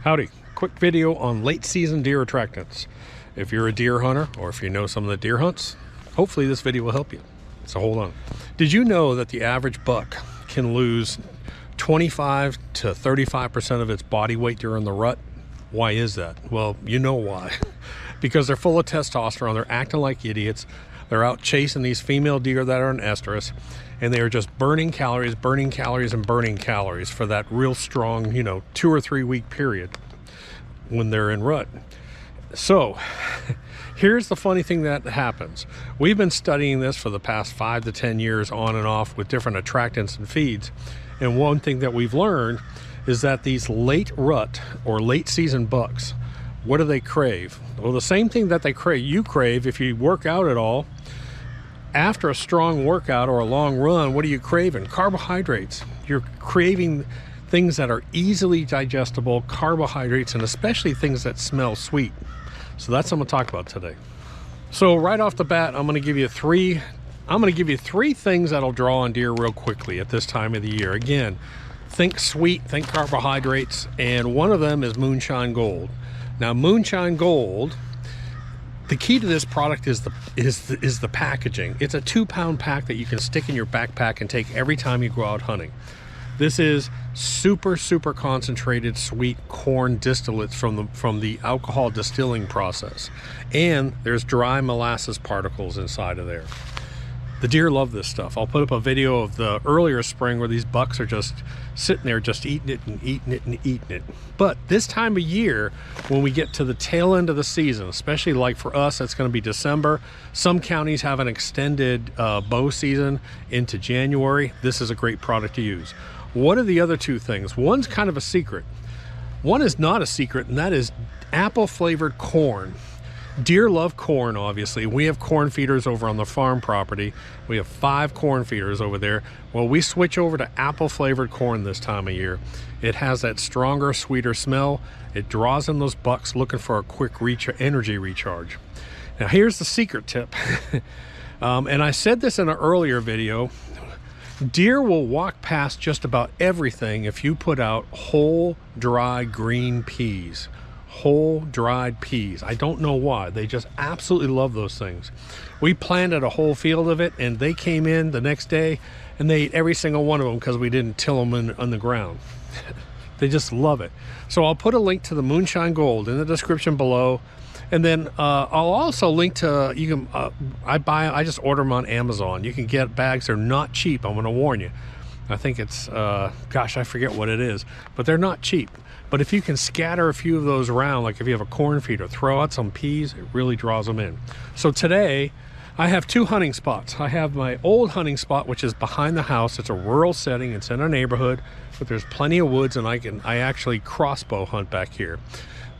Howdy, quick video on late season deer attractants. If you're a deer hunter or if you know some of the deer hunts, hopefully this video will help you. So hold on. Did you know that the average buck can lose 25 to 35% of its body weight during the rut? Why is that? Well, you know why. Because they're full of testosterone, they're acting like idiots, they're out chasing these female deer that are in estrus, and they are just burning calories, and burning calories for that real strong, 2 or 3 week period when they're in rut. So here's the funny thing that happens. We've been studying this for the past 5 to 10 years on and off with different attractants and feeds. And one thing that we've learned is that these late rut or late season bucks, what do they crave? Well, the same thing that you crave if you work out at all. After a strong workout or a long run, what are you craving? Carbohydrates. You're craving things that are easily digestible, carbohydrates, and especially things that smell sweet. So that's what I'm going to talk about today. So right off the bat, I'm going to give you three things that'll draw on deer real quickly at this time of the year. Again, think sweet, think carbohydrates, and one of them is Moonshine Gold. Now, Moonshine Gold, the key to this product is the packaging. It's a 2-pound pack that you can stick in your backpack and take every time you go out hunting. This is super concentrated sweet corn distillates from the alcohol distilling process, and there's dry molasses particles inside of there. The deer love this stuff. I'll put up a video of the earlier spring where these bucks are just sitting there just eating it. But this time of year, when we get to the tail end of the season, especially like for us, it's going to be December. Some counties have an extended bow season into January. This is a great product to use. What are the other two things? One's kind of a secret. One is not a secret, and that is apple flavored corn. Deer love corn, obviously. We have corn feeders over on the farm property. We have 5 corn feeders over there. Well, we switch over to apple flavored corn this time of year. It has that stronger, sweeter smell. It draws in those bucks looking for a quick energy recharge. Now, here's the secret tip. And I said this in an earlier video. Deer will walk past just about everything if you put out whole, dry green peas. Whole dried peas. I don't know why. They just absolutely love those things. We planted a whole field of it, and they came in the next day and they ate every single one of them because we didn't till them on the ground. They just love it. So I'll put a link to the Moonshine Gold in the description below, and then I'll also link to, you can I just order them on Amazon. You can get bags. They're not cheap, I'm going to warn you. I think it's gosh, I forget what it is, but they're not cheap. But if you can scatter a few of those around, like if you have a corn feeder, throw out some peas, it really draws them in. So today I have 2 hunting spots. I have my old hunting spot, which is behind the house. It's a rural setting. It's in a neighborhood, but there's plenty of woods, and I actually crossbow hunt back here.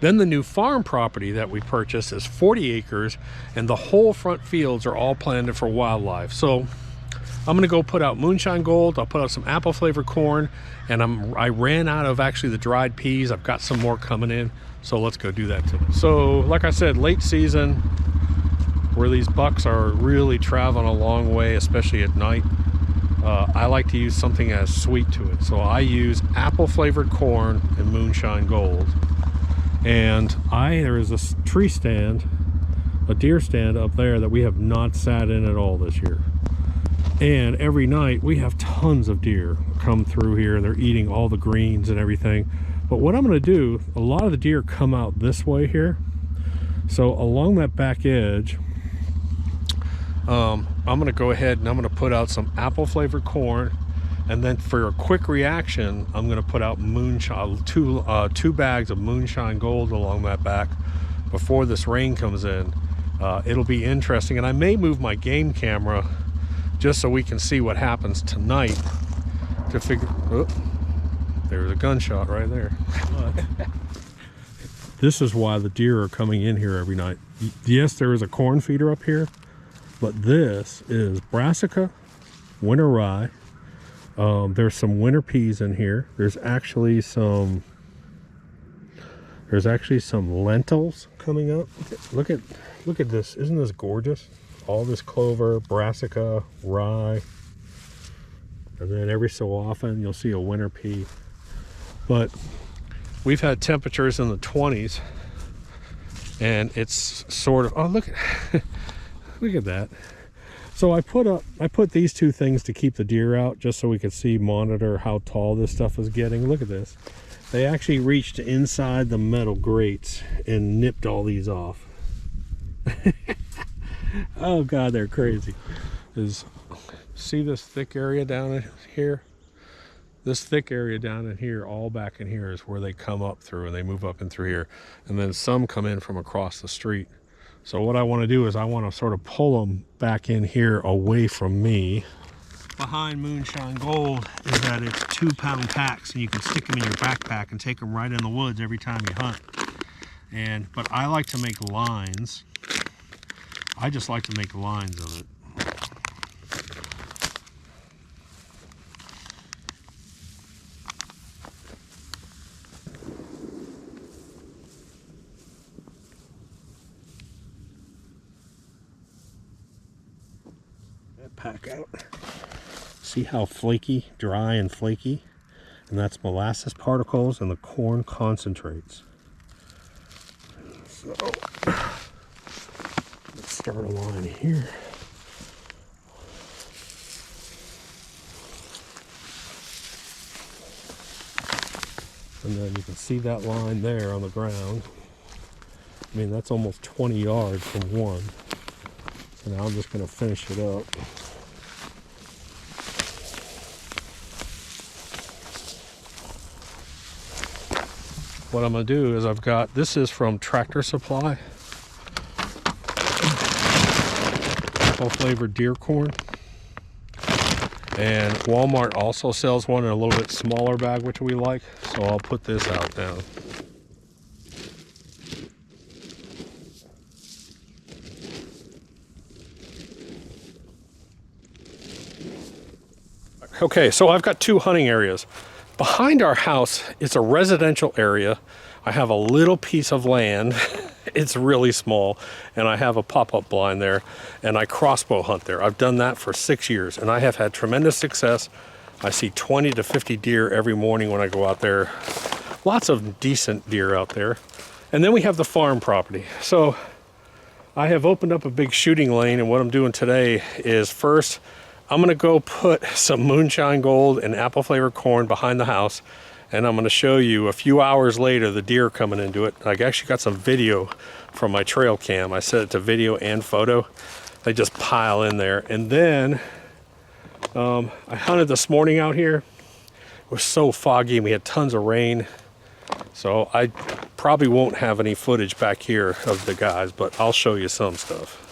Then the new farm property that we purchased is 40 acres, and the whole front fields are all planted for wildlife. So I'm going to go put out Moonshine Gold. I'll put out some apple flavored corn, and I ran out of actually the dried peas. I've got some more coming in, so let's go do that today. So like I said, late season, where these bucks are really traveling a long way, especially at night, I like to use something that has sweet to it. So I use apple flavored corn and Moonshine Gold. And there is a tree stand, a deer stand up there that we have not sat in at all this year. And every night we have tons of deer come through here, and they're eating all the greens and everything. But what I'm going to do, a lot of the deer come out this way here. So along that back edge, I'm going to go ahead and I'm going to put out some apple flavored corn. And then for a quick reaction, I'm going to put out two bags of Moonshine Gold along that back before this rain comes in. It'll be interesting. And I may move my game camera just so we can see what happens tonight to figure. Oh, there's a gunshot right there. This is why the deer are coming in here every night. Yes, there is a corn feeder up here, but this is brassica, winter rye. There's some winter peas in here. There's actually some lentils coming up. Look at this. Isn't this gorgeous? All this clover, brassica, rye, and then every so often you'll see a winter pea. But We've had temperatures in the 20s, and it's sort of, oh, look at look at that. So I put these two things to keep the deer out, just so we could monitor how tall this stuff is getting. Look at this. They actually reached inside the metal grates and nipped all these off. Oh God, they're crazy. See this thick area down in here? This thick area down in here, all back in here, is where they come up through, and they move up and through here. And then some come in from across the street. So what I want to do is I want to sort of pull them back in here away from me. Behind Moonshine Gold is that it's 2-pound packs, and you can stick them in your backpack and take them right in the woods every time you hunt. But I like to make lines. I just like to make lines of it. Pack out. See how flaky, dry and flaky? And that's molasses particles and the corn concentrates. So let's start a line here. And then you can see that line there on the ground. I mean, that's almost 20 yards from one. So now I'm just going to finish it up. What I'm going to do is this is from Tractor Supply. Apple flavored deer corn. And Walmart also sells one in a little bit smaller bag, which we like. So I'll put this out now. Okay, so I've got two hunting areas. Behind our house, it's a residential area. I have a little piece of land. It's really small, and I have a pop-up blind there, and I crossbow hunt there. I've done that for 6 years, and I have had tremendous success. I see 20 to 50 deer every morning when I go out there. Lots of decent deer out there. And then we have the farm property. So I have opened up a big shooting lane, and what I'm doing today is, first, I'm going to go put some Moonshine Gold and apple flavored corn behind the house, and I'm going to show you a few hours later the deer coming into it. I actually got some video from my trail cam. I set it to video and photo. They just pile in there. And then I hunted this morning out here. It was so foggy and we had tons of rain. So I probably won't have any footage back here of the guys, but I'll show you some stuff.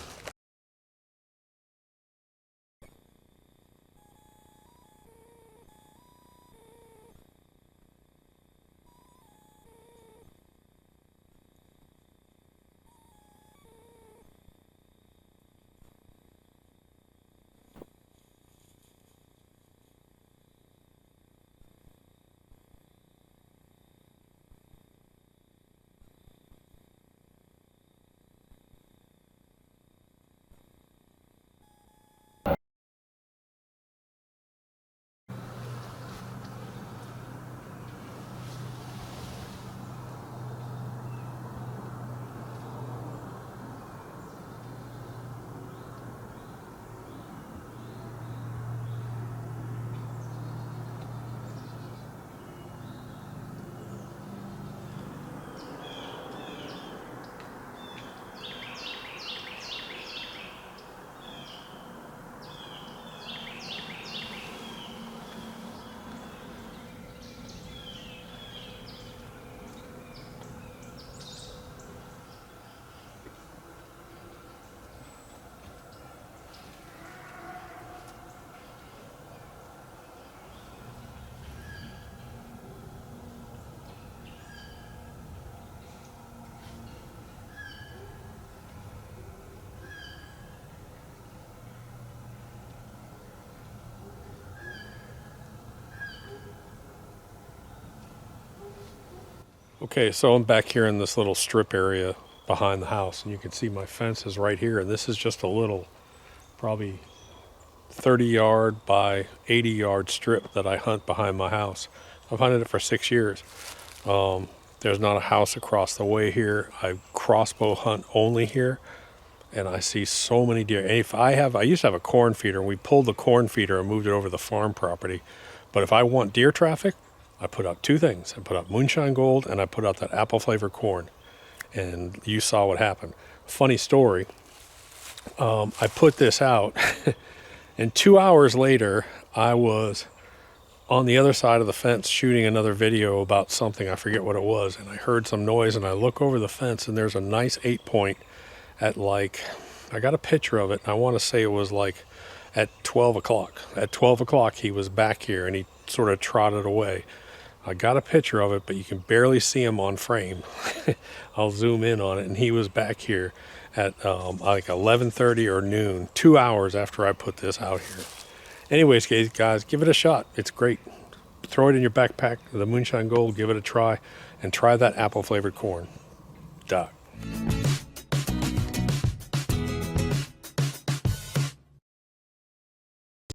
Okay, so I'm back here in this little strip area behind the house, and you can see my fence is right here, and this is just a little, probably 30-yard by 80-yard strip that I hunt behind my house. I've hunted it for 6 years. There's not a house across the way here. I crossbow hunt only here, and I see so many deer. And I used to have a corn feeder, and we pulled the corn feeder and moved it over the farm property. But if I want deer traffic, I put out two things. I put out moonshine gold, and I put out that apple flavored corn. And you saw what happened. Funny story. I put this out, and 2 hours later, I was on the other side of the fence shooting another video about something. I forget what it was. And I heard some noise, and I look over the fence, and there's a nice 8-point at I got a picture of it. And I want to say it was at 12 o'clock. At 12 o'clock, he was back here, and he sort of trotted away. I got a picture of it, but you can barely see him on frame. I'll zoom in on it, and he was back here at 11:30 or noon, 2 hours after I put this out here. Anyways, guys, give it a shot. It's great. Throw it in your backpack, the Moonshine Gold, give it a try, and try that apple flavored corn. Doc.